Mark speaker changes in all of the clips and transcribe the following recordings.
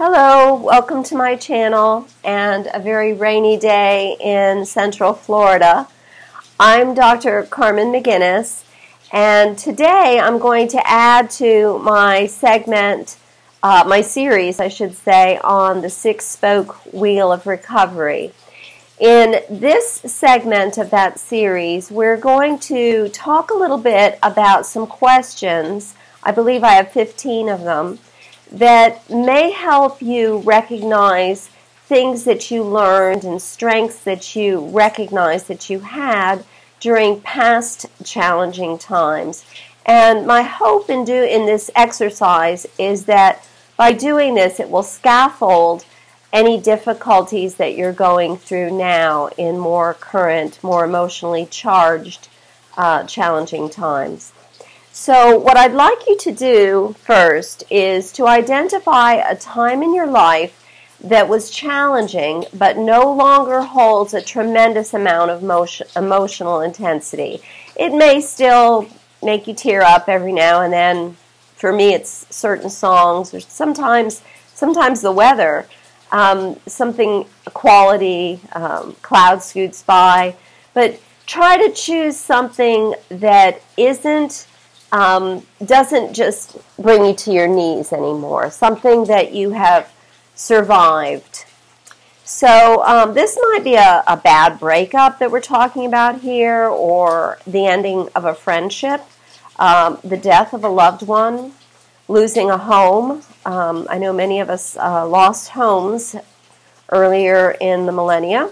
Speaker 1: Hello, welcome to my channel and a very rainy day in Central Florida. I'm Dr. Carmen McGuinness, and today I'm going to add to my segment, my series I should say, on the six-spoke wheel of recovery. In this segment of that series, we're going to talk a little bit about some questions, I believe I have 15 of them, that may help you recognize things that you learned and strengths that you recognize that you had during past challenging times. And my hope in this exercise is that by doing this, it will scaffold any difficulties that you're going through now in more current, more emotionally charged, challenging times. So what I'd like you to do first is to identify a time in your life that was challenging but no longer holds a tremendous amount of emotional intensity. It may still make you tear up every now and then. For me, it's certain songs, or sometimes the weather. Something, a quality, cloud scoots by, but try to choose something that doesn't just bring you to your knees anymore, something that you have survived. So this might be a bad breakup that we're talking about here, or the ending of a friendship, the death of a loved one, losing a home. I know many of us lost homes earlier in the millennia.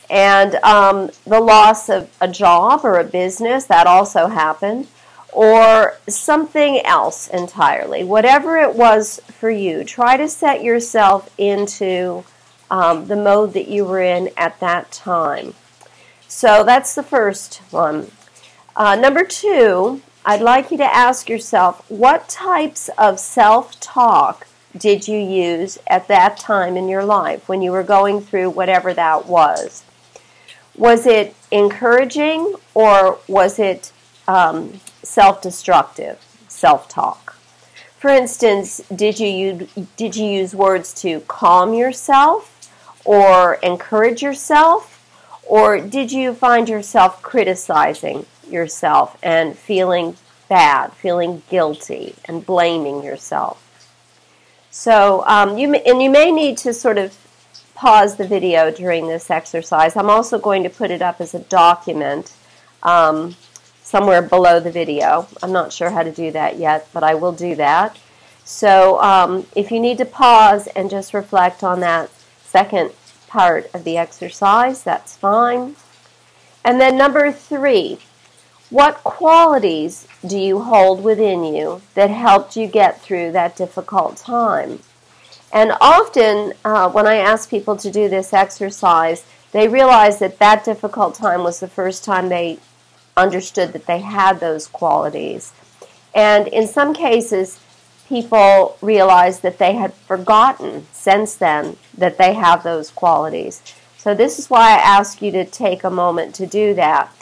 Speaker 1: And the loss of a job or a business, that also happened. Or something else entirely. Whatever it was for you, try to set yourself into the mode that you were in at that time. So that's the first one. Number two, I'd like you to ask yourself, what types of self-talk did you use at that time in your life when you were going through whatever that was? Was it encouraging, or was it self-destructive self-talk? For instance, did you use words to calm yourself or encourage yourself, or did you find yourself criticizing yourself and feeling bad, feeling guilty, and blaming yourself? So you may need to sort of pause the video during this exercise. I'm also going to put it up as a document somewhere below the video. I'm not sure how to do that yet, but I will do that. So if you need to pause and just reflect on that second part of the exercise, that's fine. And then number three, what qualities do you hold within you that helped you get through that difficult time? And often when I ask people to do this exercise, they realize that that difficult time was the first time they understood that they had those qualities. And in some cases, people realize that they had forgotten since then that they have those qualities. So this is why I ask you to take a moment to do that.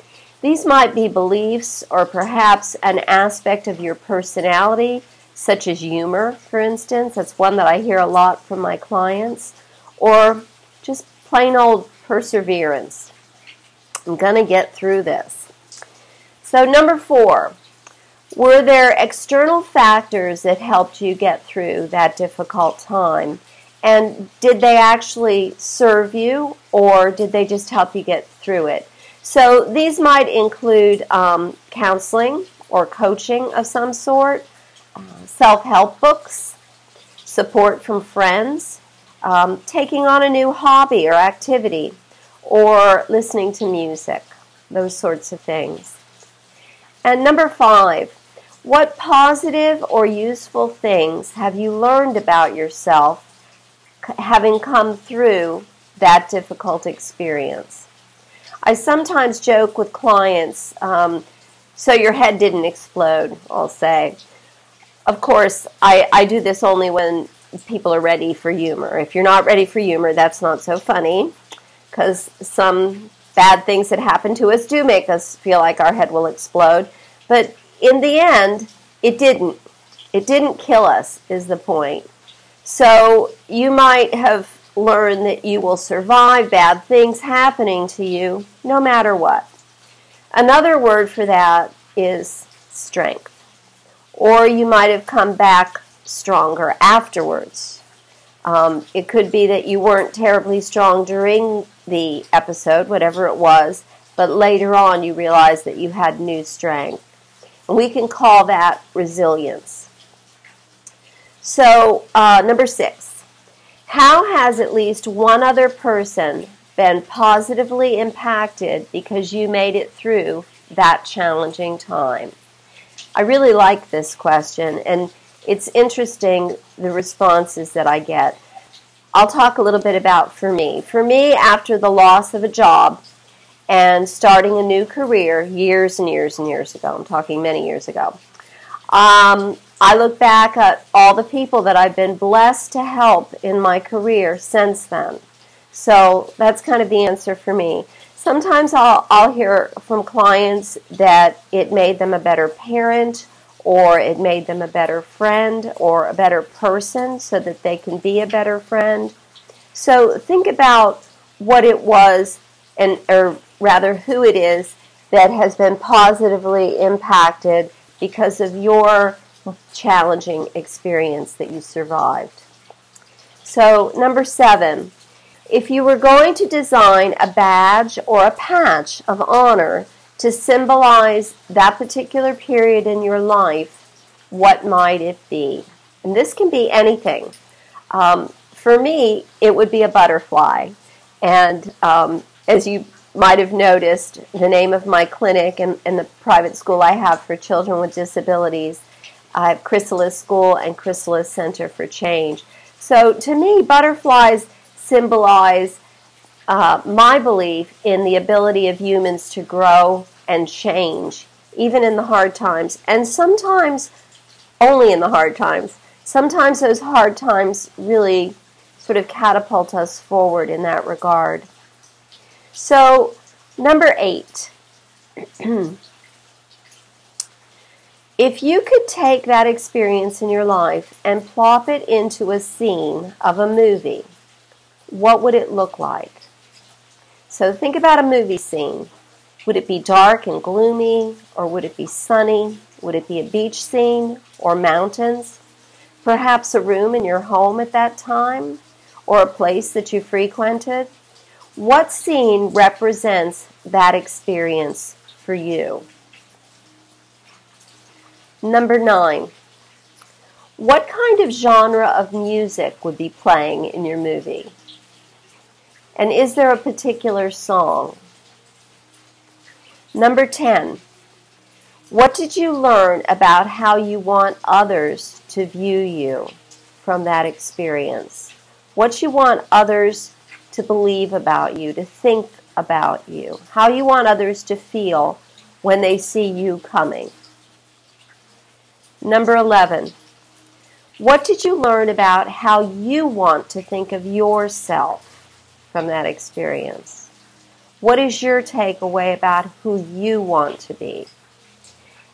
Speaker 1: These might be beliefs, or perhaps an aspect of your personality, such as humor, for instance. That's one that I hear a lot from my clients. Or just plain old perseverance. I'm going to get through this. So number four, were there external factors that helped you get through that difficult time? And did they actually serve you, or did they just help you get through it? So these might include counseling or coaching of some sort, self-help books, support from friends, taking on a new hobby or activity, or listening to music, those sorts of things. And number five, what positive or useful things have you learned about yourself having come through that difficult experience? I sometimes joke with clients, so your head didn't explode, I'll say. Of course, I do this only when people are ready for humor. If you're not ready for humor, that's not so funny, because some bad things that happen to us do make us feel like our head will explode. But in the end, it didn't. It didn't kill us, is the point. So you might have learned that you will survive bad things happening to you no matter what. Another word for that is strength. Or you might have come back stronger afterwards. It could be that you weren't terribly strong during the episode, whatever it was, but later on you realized that you had new strength. And we can call that resilience. So, number 6. How has at least one other person been positively impacted because you made it through that challenging time? I really like this question, and it's interesting the responses that I get. I'll talk a little bit about for me. For me, after the loss of a job and starting a new career years and years and years ago, I'm talking many years ago, I look back at all the people that I've been blessed to help in my career since then. So that's kind of the answer for me. Sometimes I'll hear from clients that it made them a better parent, or it made them a better friend, or a better person so that they can be a better friend. So think about what it was, or rather who it is, that has been positively impacted because of your challenging experience that you survived. So number 7. If you were going to design a badge or a patch of honor to symbolize that particular period in your life, what might it be? And this can be anything. For me, it would be a butterfly. And as you might have noticed, the name of my clinic and the private school I have for children with disabilities, I have Chrysalis School and Chrysalis Center for Change. So to me, butterflies symbolize my belief in the ability of humans to grow and change, even in the hard times, and sometimes only in the hard times. Sometimes those hard times really sort of catapult us forward in that regard. So, number 8. If you could take that experience in your life and plop it into a scene of a movie, what would it look like? So think about a movie scene. Would it be dark and gloomy, or would it be sunny? Would it be a beach scene or mountains? Perhaps a room in your home at that time, or a place that you frequented? What scene represents that experience for you? Number 9. What kind of genre of music would be playing in your movie? And is there a particular song? Number 10. What did you learn about how you want others to view you from that experience? What you want others to believe about you, to think about you, how you want others to feel when they see you coming. Number 11. What did you learn about how you want to think of yourself from that experience? What is your takeaway about who you want to be?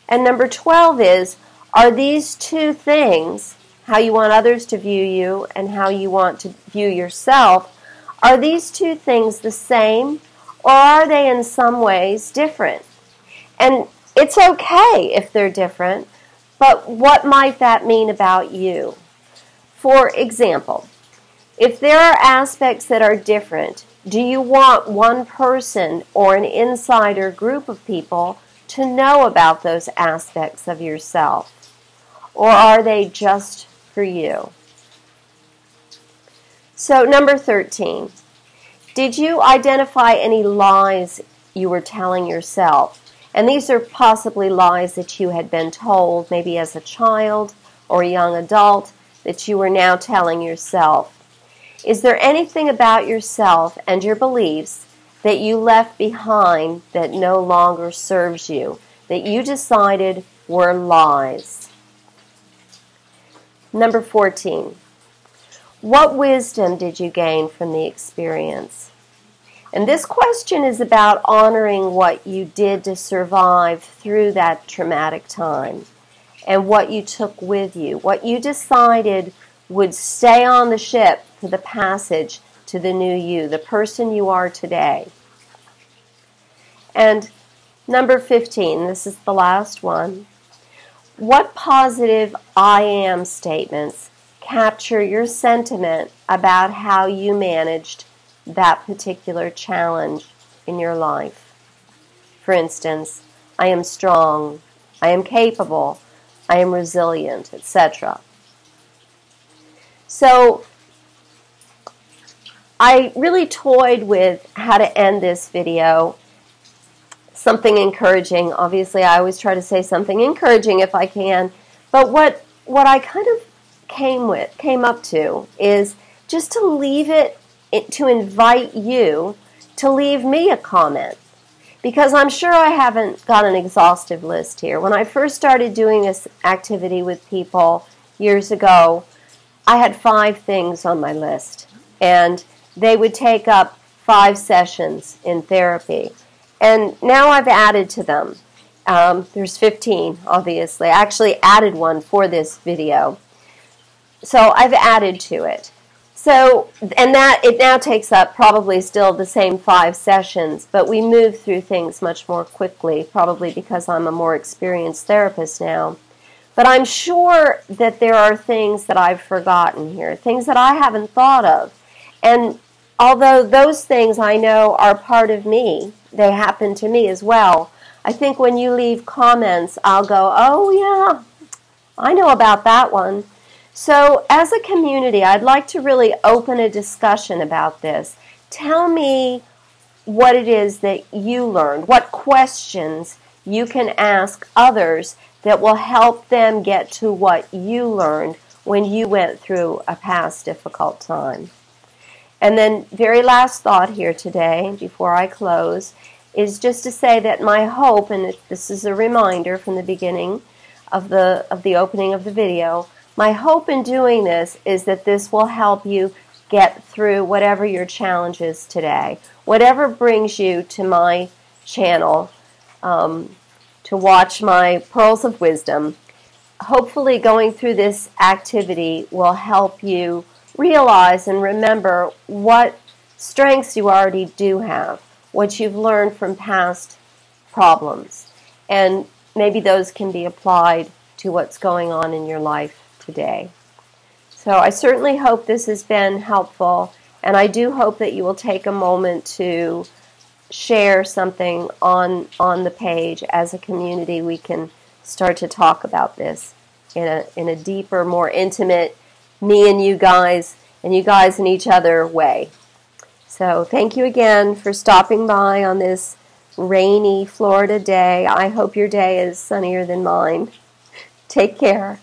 Speaker 1: And number 12 is, are these two things, how you want others to view you and how you want to view yourself, are these two things the same, or are they in some ways different? And it's okay if they're different, but what might that mean about you? For example, if there are aspects that are different, do you want one person or an insider group of people to know about those aspects of yourself? Or are they just for you? So, number 13. Did you identify any lies you were telling yourself? And these are possibly lies that you had been told, maybe as a child or a young adult, that you are now telling yourself. Is there anything about yourself and your beliefs that you left behind that no longer serves you, that you decided were lies? Number 14. What wisdom did you gain from the experience? And this question is about honoring what you did to survive through that traumatic time and what you took with you, what you decided would stay on the ship for the passage to the new you, the person you are today. And number 15, this is the last one. What positive I am statements capture your sentiment about how you managed that particular challenge in your life? For instance, I am strong, I am capable, I am resilient, etc. So I really toyed with how to end this video. Something encouraging. Obviously, I always try to say something encouraging if I can. But what I kind of came up to is just to leave it, to invite you to leave me a comment. Because I'm sure I haven't got an exhaustive list here. When I first started doing this activity with people years ago, I had 5 things on my list. And they would take up 5 sessions in therapy. And now I've added to them. There's 15, obviously. I actually added one for this video. So I've added to it. So, and that it now takes up probably still the same 5 sessions, but we move through things much more quickly, probably because I'm a more experienced therapist now. But I'm sure that there are things that I've forgotten here, things that I haven't thought of. And although those things I know are part of me, they happen to me as well, I think when you leave comments, I'll go, oh yeah, I know about that one. So as a community, I'd like to really open a discussion about this. Tell me what it is that you learned, what questions you can ask others that will help them get to what you learned when you went through a past difficult time. And then very last thought here today, before I close, is just to say that my hope, and this is a reminder from the beginning of the opening of the video, my hope in doing this is that this will help you get through whatever your challenge is today, whatever brings you to my channel to watch my Pearls of Wisdom. Hopefully going through this activity will help you realize and remember what strengths you already do have, what you've learned from past problems, and maybe those can be applied to what's going on in your life today. So I certainly hope this has been helpful, and I do hope that you will take a moment to share something on the page. As a community, we can start to talk about this in a deeper, more intimate, me and you guys and each other way. So thank you again for stopping by on this rainy Florida day. I hope your day is sunnier than mine. Take care.